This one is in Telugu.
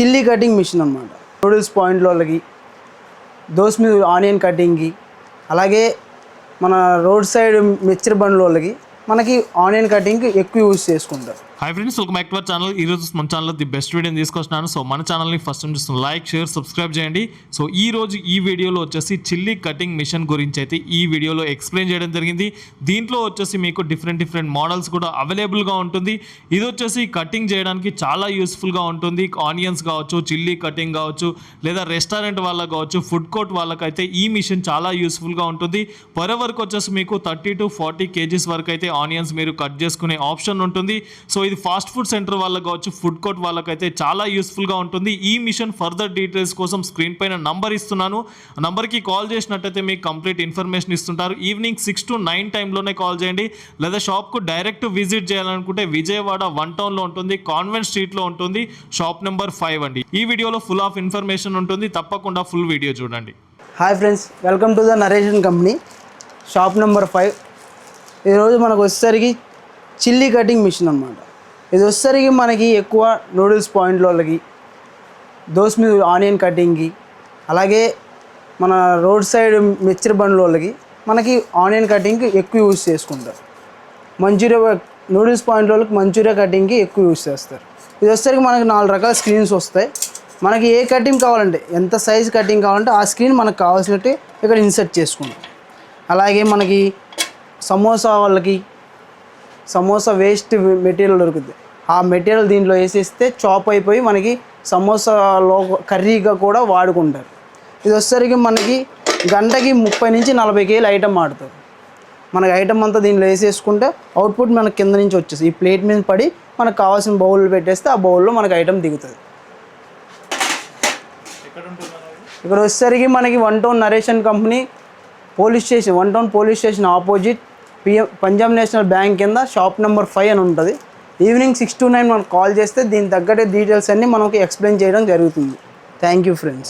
చిల్లీ కటింగ్ మిషన్ అనమాట. నూడిల్స్ పాయింట్ వాళ్ళకి, దోశ మీద ఆనియన్ కటింగ్కి, అలాగే మన రోడ్ సైడ్ మిక్చర్ బండ్ల వాళ్ళకి మనకి ఆనియన్ కటింగ్కి ఎక్కువ యూజ్ చేసుకుంటారు. Hi friends, welcome back to our channel. ఈరోజు మన ఛానల్లో ది బెస్ట్ వీడియోని తీసుకొస్తున్నాను. సో మన ఛానల్ని ఫస్ట్ టైం చూస్తున్న లైక్, షేర్, సబ్స్క్రైబ్ చేయండి. సో ఈ రోజు ఈ వీడియోలో వచ్చేసి చిల్లీ కటింగ్ మిషన్ గురించి అయితే ఈ వీడియోలో ఎక్స్ప్లెయిన్ చేయడం జరిగింది. దీంట్లో వచ్చేసి మీకు డిఫరెంట్ మోడల్స్ కూడా అవైలబుల్గా ఉంటుంది. ఇది వచ్చేసి కటింగ్ చేయడానికి చాలా యూస్ఫుల్గా ఉంటుంది. ఆనియన్స్ కావచ్చు, చిల్లీ కటింగ్ కావచ్చు, లేదా రెస్టారెంట్ వాళ్ళకి కావచ్చు, ఫుడ్ కోర్ట్ వాళ్ళకైతే ఈ మిషన్ చాలా యూస్ఫుల్గా ఉంటుంది. పర్ వరకు వచ్చేసి మీకు 30 to 40 kgs వరకు అయితే ఆనియన్స్ మీరు కట్ చేసుకునే ఆప్షన్ ఉంటుంది. సో ఇది ఫాస్ట్ ఫుడ్ సెంటర్ వాళ్ళకి కావచ్చు, ఫుడ్ కోర్ట్ వాళ్ళకైతే చాలా యూస్ఫుల్గా ఉంటుంది. ఈ మిషన్ ఫర్దర్ డీటెయిల్స్ కోసం స్క్రీన్ పైన నంబర్ ఇస్తున్నాను. ఆ నంబర్కి కాల్ చేసినట్టయితే మీకు కంప్లీట్ ఇన్ఫర్మేషన్ ఇస్తుంటారు. ఈవినింగ్ 6 to 9 టైంలోనే కాల్ చేయండి. లేదా షాప్కు డైరెక్ట్ విజిట్ చేయాలనుకుంటే విజయవాడ 1 టౌన్లో ఉంటుంది, కాన్వెంట్ స్ట్రీట్లో ఉంటుంది, షాప్ నెంబర్ 5 అండి. ఈ వీడియోలో ఫుల్ ఆఫ్ ఇన్ఫర్మేషన్ ఉంటుంది, తప్పకుండా ఫుల్ వీడియో చూడండి. Hi friends, welcome to the narration company, shop number 5. ఈరోజు మనకు వచ్చేసరికి చిల్లీ కటింగ్ మిషన్ అనమాట. ఇది వచ్చేసరికి మనకి ఎక్కువ నూడిల్స్ పాయింట్ వాళ్ళకి, దోశ మీద ఆనియన్ కటింగ్కి, అలాగే మన రోడ్ సైడ్ మిక్చర్ బండ్ల వాళ్ళకి మనకి ఆనియన్ కటింగ్కి ఎక్కువ యూజ్ చేసుకుంటారు. మంచూరియా నూడిల్స్ పాయింట్ వాళ్ళకి మంచూరియా కటింగ్కి ఎక్కువ యూజ్ చేస్తారు. ఇది వచ్చేసరికి మనకి 4 రకాల స్క్రీన్స్ వస్తాయి. మనకి ఏ కటింగ్ కావాలంటే, ఎంత సైజ్ కటింగ్ కావాలంటే ఆ స్క్రీన్ మనకు కావాల్సినట్టు ఇక్కడ ఇన్సర్ట్ చేసుకుంటాం. అలాగే మనకి సమోసా వాళ్ళకి సమోసా వేస్ట్ మెటీరియల్ దొరుకుతుంది. ఆ మెటీరియల్ దీంట్లో వేసేస్తే చాప్ అయిపోయి మనకి సమోసాలో కర్రీగా కూడా వాడుకుంటారు. ఇది వచ్చేసరికి మనకి గంటకి 30 నుంచి 40 kg ఐటమ్ ఆడుతుంది. మనకి ఐటమ్ అంతా దీంట్లో వేసేసుకుంటే అవుట్పుట్ మనకి కింద నుంచి వచ్చేసి ఈ ప్లేట్ మీద పడి మనకు కావాల్సిన బౌల్ పెట్టేస్తే ఆ బౌల్లో మనకి ఐటమ్ దిగుతుంది. ఇక్కడ వచ్చేసరికి మనకి 1 town narration company police station, 1 town police station opposite Punjab national bank కింద షాప్ నెంబర్ 5 అని ఉంటుంది. ఈవినింగ్ 6 to 9 మనకు కాల్ చేస్తే దీని తగ్గట్టే డీటెయిల్స్ అన్నీ మనకి ఎక్స్ప్లెయిన్ చేయడం జరుగుతుంది. Thank you friends.